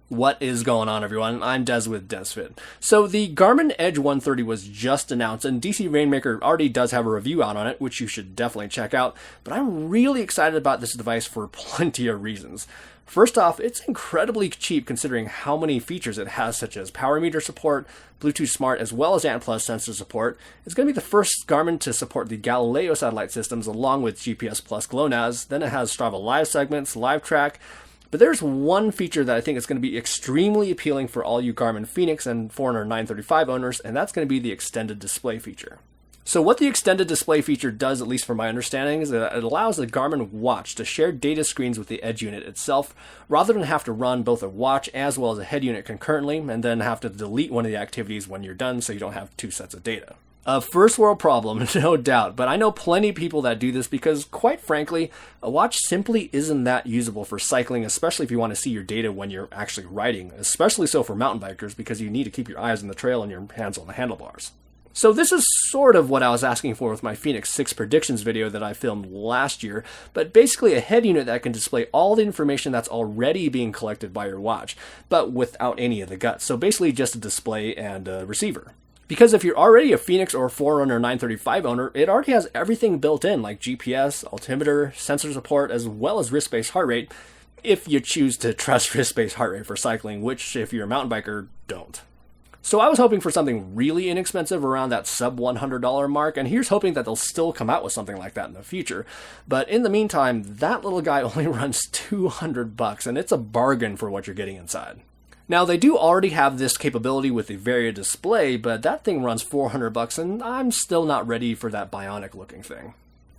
What is going on, everyone? I'm Des with DesFit. So the Garmin Edge 130 was just announced, and DC Rainmaker already does have a review out on it, which you should definitely check out. But I'm really excited about this device for plenty of reasons. First off, it's incredibly cheap considering how many features it has, such as power meter support, Bluetooth Smart, as well as ANT+ sensor support. It's going to be the first Garmin to support the Galileo satellite systems along with GPS Plus GLONASS. Then it has Strava Live segments, Live Track. But there's one feature that I think is going to be extremely appealing for all you Garmin fenix and Forerunner 935 owners, and that's going to be the extended display feature. So what the extended display feature does, at least from my understanding, is that it allows the Garmin watch to share data screens with the Edge unit itself, rather than have to run both a watch as well as a head unit concurrently, and then have to delete one of the activities when you're done so you don't have two sets of data. A first world problem, no doubt, but I know plenty of people that do this because, quite frankly, a watch simply isn't that usable for cycling, especially if you want to see your data when you're actually riding, especially so for mountain bikers because you need to keep your eyes on the trail and your hands on the handlebars. So this is sort of what I was asking for with my fenix 6 predictions video that I filmed last year, but basically a head unit that can display all the information that's already being collected by your watch, but without any of the guts. So basically just a display and a receiver. Because if you're already a fenix or Forerunner 935 owner, it already has everything built in, like GPS, altimeter, sensor support, as well as wrist-based heart rate, if you choose to trust wrist-based heart rate for cycling, which if you're a mountain biker, don't. So I was hoping for something really inexpensive around that sub $100 mark, and here's hoping that they'll still come out with something like that in the future. But in the meantime, that little guy only runs $200, and it's a bargain for what you're getting inside. Now, they do already have this capability with the Varia display, but that thing runs $400, and I'm still not ready for that bionic looking thing.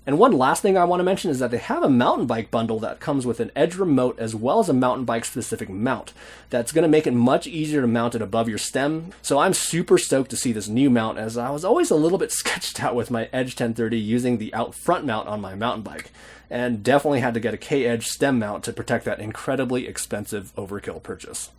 And one last thing I want to mention is that they have a mountain bike bundle that comes with an Edge remote as well as a mountain bike specific mount. That's going to make it much easier to mount it above your stem. So I'm super stoked to see this new mount, as I was always a little bit sketched out with my Edge 1030 using the out front mount on my mountain bike. And definitely had to get a K-Edge stem mount to protect that incredibly expensive overkill purchase.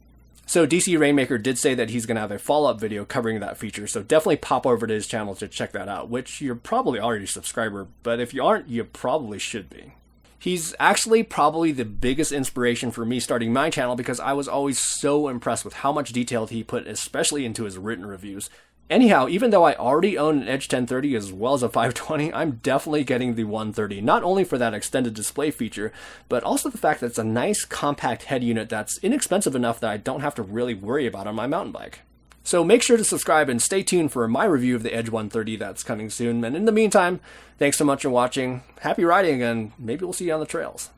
So DC Rainmaker did say that he's going to have a follow-up video covering that feature, so definitely pop over to his channel to check that out, which you're probably already a subscriber, but if you aren't, you probably should be. He's actually probably the biggest inspiration for me starting my channel because I was always so impressed with how much detail he put, especially into his written reviews. Anyhow, even though I already own an Edge 1030 as well as a 520, I'm definitely getting the 130, not only for that extended display feature, but also the fact that it's a nice compact head unit that's inexpensive enough that I don't have to really worry about on my mountain bike. So make sure to subscribe and stay tuned for my review of the Edge 130 that's coming soon. And in the meantime, thanks so much for watching, happy riding, and maybe we'll see you on the trails.